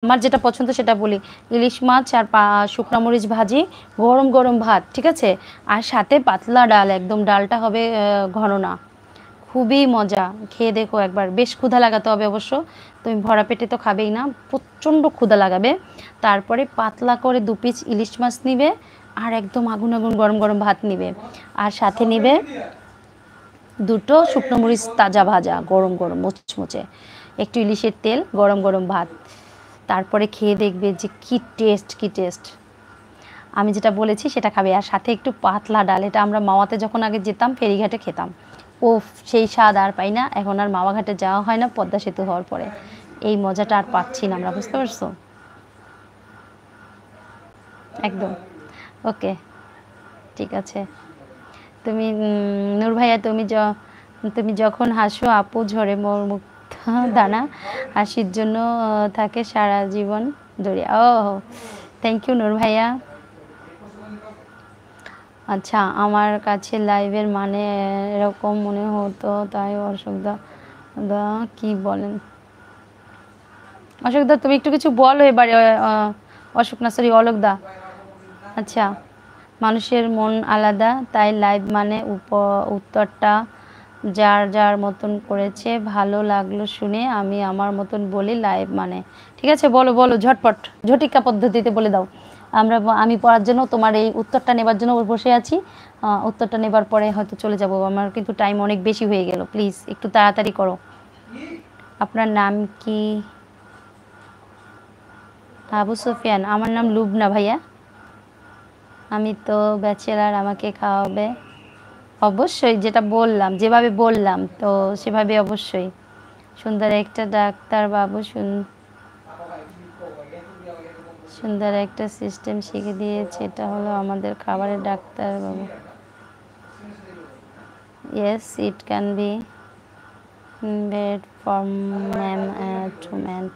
আমার যেটা পছন্দ সেটা বলি, ইলিশ মাছ আর শুকনো মরিচ ভাজি, গরম গরম ভাত, ঠিক আছে, আর সাথে পাতলা ডাল, একদম ডালটা হবে ঘন না, খুবই মজা। খেয়ে দেখো একবার, বেশ ক্ষুধা লাগাতে হবে অবশ্য, তুমি ভরা পেটে তো খাবেই না, প্রচণ্ড ক্ষুধা লাগাবে। তারপরে পাতলা করে 2 পিস ইলিশ মাছ নিবে, আর একদম আগুন আগুন গরম গরম ভাত নিবে, আর সাথে নিবে 2টো শুকনো মরিচ তাজা ভাজা গরম গরম মুচমুচে, একটু ইলিশের তেল, গরম গরম ভাত। তারপরে খেয়ে দেখবে যে কি টেস্ট, কি টেস্ট। আমি যেটা বলেছি সেটা খাবে, আর সাথে একটু পাতলা ডাল। এটা আমরা মাওয়াতে যখন আগে যেতাম ফেরিঘাটে খেতাম, ও সেই স্বাদ আর পাই না, এখন আর মাওয়া ঘাটে যাওয়া হয় না পদ্মা সেতু হওয়ার পরে, এই মজাটা আর পাচ্ছি না আমরা, বুঝতে পারছো? একদম। ওকে, ঠিক আছে। তুমি নূর ভাইয়া, তুমি যখন হাসো আপু ঝরে মোর মুগ্ধ দানা, হাসির জন্য থাকে সারা জীবন ধরে। ও, থ্যাংক ইউ নূর ভাইয়া। আচ্ছা, আমার কাছে লাইভের মানে এরকম মনে হতো, তাই অশোকদা দা কি বলেন? অশোকদা তুমি একটু কিছু বলো এবারে। অশোক না, সরি, অলোকদা। আচ্ছা, মানুষের মন আলাদা, তাই লাইভ মানে উত্তরটা যার যার মতন করেছে। ভালো লাগলো শুনে, আমি আমার মতন বলি লাইভ মানে। ঠিক আছে, বলো বলো, ঝটপট ঝটিকা পদ্ধতিতে বলে দাও। আমি পড়ার জন্য, তোমার এই উত্তরটা নেবার জন্য বসে আছি। উত্তরটা নেবার পরে হয়তো চলে যাব, আমার কিন্তু টাইম অনেক বেশি হয়ে গেল, প্লিজ একটু তাড়াতাড়ি করো। আপনার নাম কি? আবু সুফিয়ান। আমার নাম লুবনা ভাইয়া। আমি তো ব্যাচেলার, আমাকে খাওয়াবে? অবশ্যই, যেটা বললাম, যেভাবে বললাম তো সেভাবে অবশ্যই। সুন্দর একটা ডাক্তার বাবু, সুন্দর একটা সিস্টেম শিখে দিয়েছে, এটা হলো আমাদের খাবারের ডাক্তার বাবু। Yes, it can be bad from man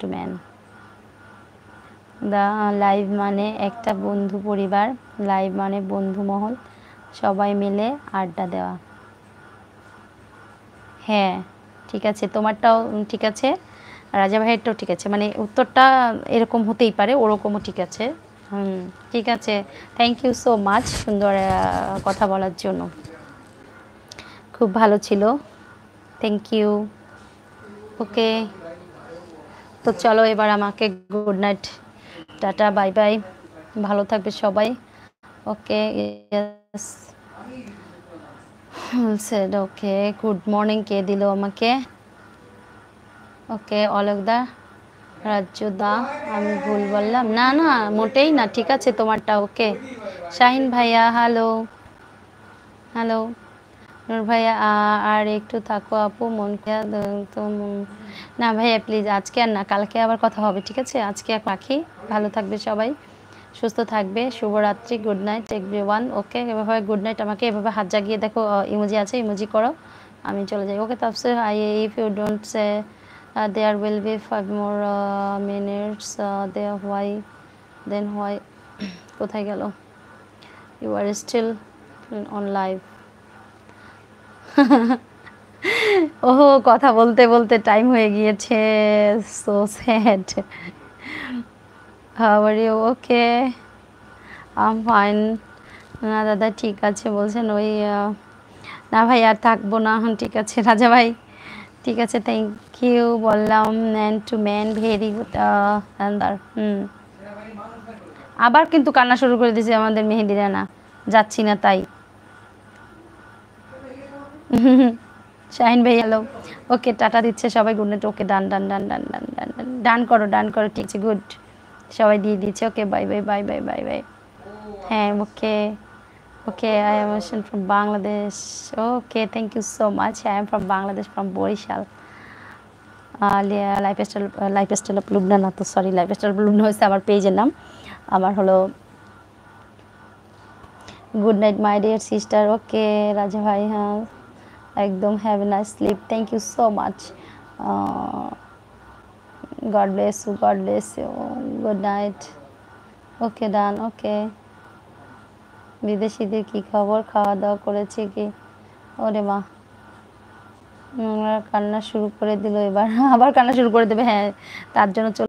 to man. The live মানে একটা বন্ধু পরিবার, লাইভ মানে বন্ধু মহল, সবাই মিলে আড্ডা দেওয়া। হ্যাঁ, ঠিক আছে, তোমারটাও ঠিক আছে, রাজা ভাইয়েরটাও ঠিক আছে, মানে উত্তরটা এরকম হতেই পারে, ওরকমও ঠিক আছে। হুম, ঠিক আছে। থ্যাংক ইউ সো মাচ সুন্দর কথা বলার জন্য, খুব ভালো ছিল। Thank you. ওকে, তো চলো এবার আমাকে good night, tata, bye bye, ভালো থাকবে সবাই। ওকে, ইয়েস সেড। ওকে, গুড মর্নিং কে দিল আমাকে? ওকে, অলোকদা, রাজ্যদা, আমি ভুল বললাম? না না, মোটেই না, ঠিক আছে তোমারটা। ওকে, শাহিন ভাইয়া, হ্যালো হ্যালো। নূর ভাইয়া, আর একটু থাকো আপু, মন তো না ভাইয়া প্লিজ, আজকে আর না, কালকে আবার কথা হবে, ঠিক আছে? আজকে এক রাখি, ভালো থাকবে সবাই, সুস্থ থাকবে, শুভরাত্রি, গুড নাইট এভরিওয়ান। ওকে, এভাবে গুড নাইট, আমাকে এভাবে হাত জাগিয়ে দেখো, ইমোজি আছে, ইমোজি করো, আমি চলে যাই। Okay, Tafsir, if you don't say there will be 5 more minutes there, why then why কোথায় গেল? You are still on live. ওহো, কথা বলতে বলতে টাইম হয়ে গিয়েছে, so sad. How are you? Okay, I'm fine. না দাদা, ঠিক আছে বলছেন, ওই না ভাই আর থাকবো না, ঠিক আছে রাজা ভাই, ঠিক আছে, থ্যাংক ইউ বললাম, man to man, very good আন্দার। আবার কিন্তু কান্না শুরু করে দিয়েছে আমাদের মেহেদি রানা, যাচ্ছি না তাই। শাহিন ভাই হ্যালো। ওকে, টাটা দিচ্ছে সবাই, গুড নাইট। ওকে, ডান ডান ডান ডান ডান ডান ডান ডান করো, ডান করো, ঠিক আছে, গুড, সবাই দিয়ে দিচ্ছে। Okay, bye bye bye bye bye bye. হ্যাঁ, okay okay, I am from Bangladesh. Okay, thank you so much, I am from Bangladesh, from Barishal. Lifestyle of Lubna, না তো সরি, লাইফস্টাইল অফ লুবনা হচ্ছে আমার পেজের নাম, আমার হলো good night my dear sister. Okay Raja ভাই, হ্যাঁ একদম, have a nice sleep, thank you so much, God bless you, God bless you, good night. Okay, done. Okay, বিদেশিদের কি খবর, খাওয়া দাওয়া করেছে কি? ওরে মা, কান্না শুরু করে দিল এবার, আবার কান্না শুরু করে দেবে, হ্যাঁ তার জন্য